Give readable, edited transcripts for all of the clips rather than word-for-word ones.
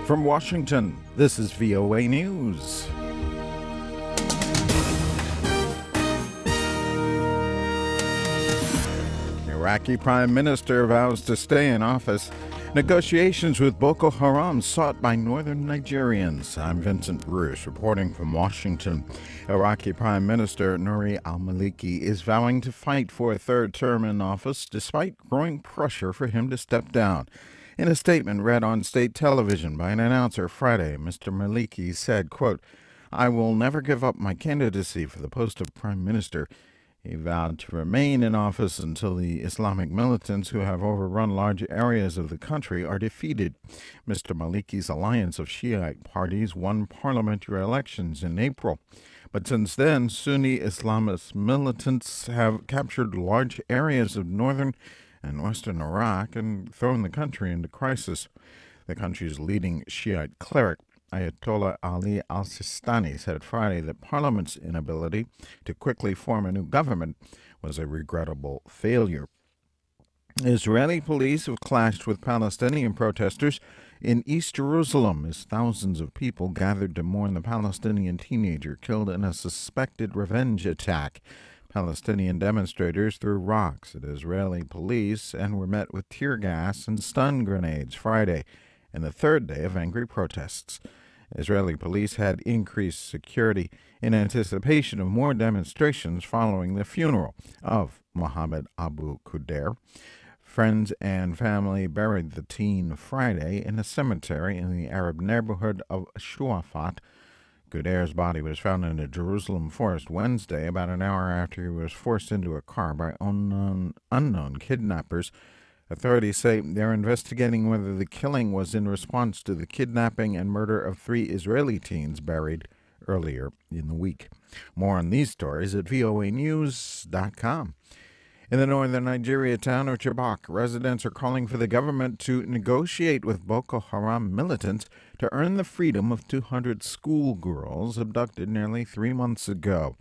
From Washington, this is VOA News. Iraqi Prime Minister vows to stay in office. Negotiations with Boko Haram sought by northern Nigerians. I'm Vincent Bruce reporting from Washington. Iraqi Prime Minister Nouri al-Maliki is vowing to fight for a third term in office despite growing pressure for him to step down. In a statement read on state television by an announcer Friday, Mr. Maliki said, quote, "I will never give up my candidacy for the post of Prime Minister." He vowed to remain in office until the Islamic militants who have overrun large areas of the country are defeated. Mr. Maliki's alliance of Shiite parties won parliamentary elections in April. But since then, Sunni Islamist militants have captured large areas of northern and western Iraq and thrown the country into crisis. The country's leading Shiite cleric, Ayatollah Ali al-Sistani, said Friday that Parliament's inability to quickly form a new government was a regrettable failure. Israeli police have clashed with Palestinian protesters in East Jerusalem as thousands of people gathered to mourn the Palestinian teenager killed in a suspected revenge attack. Palestinian demonstrators threw rocks at Israeli police and were met with tear gas and stun grenades Friday, in the third day of angry protests. Israeli police had increased security in anticipation of more demonstrations following the funeral of Mohammed Abu Qudair. Friends and family buried the teen Friday in a cemetery in the Arab neighborhood of Shuafat. Qudair's body was found in a Jerusalem forest Wednesday, about an hour after he was forced into a car by unknown kidnappers. Authorities say they're investigating whether the killing was in response to the kidnapping and murder of 3 Israeli teens buried earlier in the week. More on these stories at voanews.com. In the northern Nigeria town of Chibok, residents are calling for the government to negotiate with Boko Haram militants to earn the freedom of 200 schoolgirls abducted nearly 3 months ago.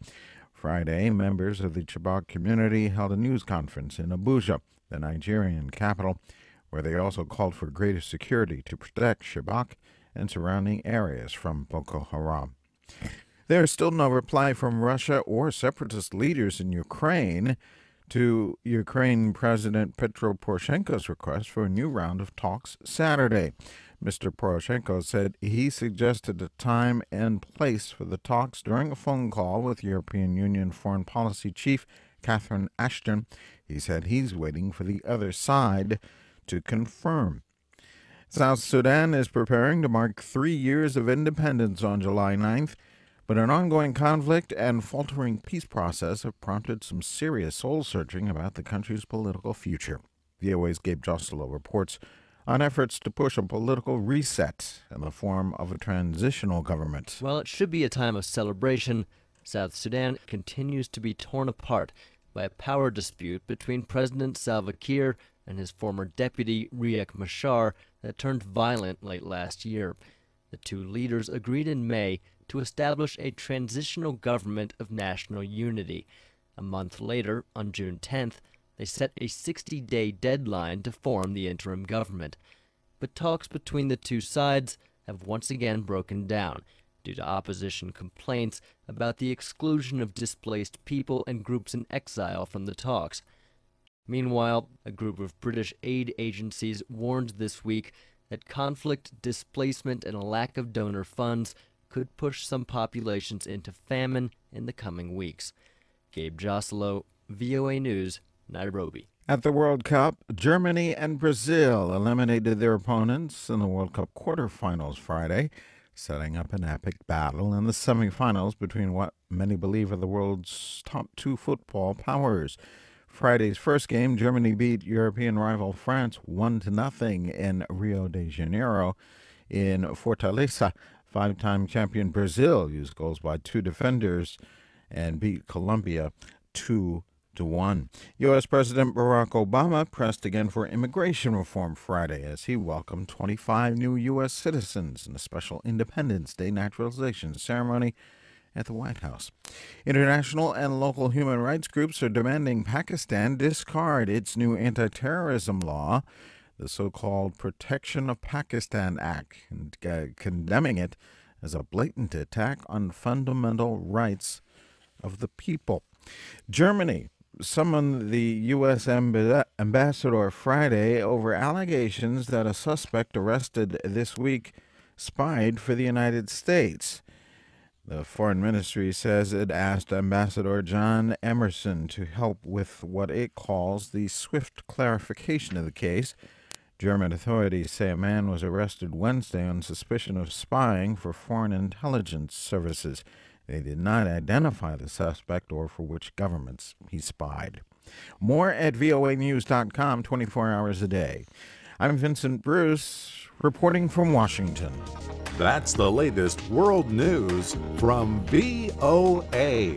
Friday, members of the Chibok community held a news conference in Abuja, the Nigerian capital, where they also called for greater security to protect Chibok and surrounding areas from Boko Haram. There is still no reply from Russia or separatist leaders in Ukraine to Ukraine President Petro Poroshenko's request for a new round of talks Saturday. Mr. Poroshenko said he suggested a time and place for the talks during a phone call with European Union Foreign Policy Chief Catherine Ashton. He said he's waiting for the other side to confirm. South Sudan is preparing to mark 3 years of independence on July 9th, but an ongoing conflict and faltering peace process have prompted some serious soul-searching about the country's political future. VOA's Gabe Joselo reports on efforts to push a political reset in the form of a transitional government. While it should be a time of celebration, South Sudan continues to be torn apart by a power dispute between President Salva Kiir and his former deputy Riek Machar that turned violent late last year. The two leaders agreed in May to establish a transitional government of national unity. A month later, on June 10th, they set a 60-day deadline to form the interim government. But talks between the two sides have once again broken down due to opposition complaints about the exclusion of displaced people and groups in exile from the talks. Meanwhile, a group of British aid agencies warned this week that conflict, displacement, and a lack of donor funds could push some populations into famine in the coming weeks. Gabe Joselo, VOA News, Nairobi. At the World Cup, Germany and Brazil eliminated their opponents in the World Cup quarterfinals Friday, setting up an epic battle in the semifinals between what many believe are the world's top 2 football powers. Friday's first game, Germany beat European rival France 1-0 in Rio de Janeiro. In Fortaleza, 5-time champion Brazil used goals by 2 defenders and beat Colombia 2-1. U.S. President Barack Obama pressed again for immigration reform Friday as he welcomed 25 new U.S. citizens in a special Independence Day naturalization ceremony at the White House. International and local human rights groups are demanding Pakistan discard its new anti-terrorism law the so-called Protection of Pakistan Act, and condemning it as a blatant attack on fundamental rights of the people. Germany summoned the U.S. ambassador Friday over allegations that a suspect arrested this week spied for the United States. The foreign ministry says it asked Ambassador John Emerson to help with what it calls the swift clarification of the case. German authorities say a man was arrested Wednesday on suspicion of spying for foreign intelligence services. They did not identify the suspect or for which governments he spied. More at voanews.com 24 hours a day. I'm Vincent Bruce, reporting from Washington. That's the latest world news from VOA.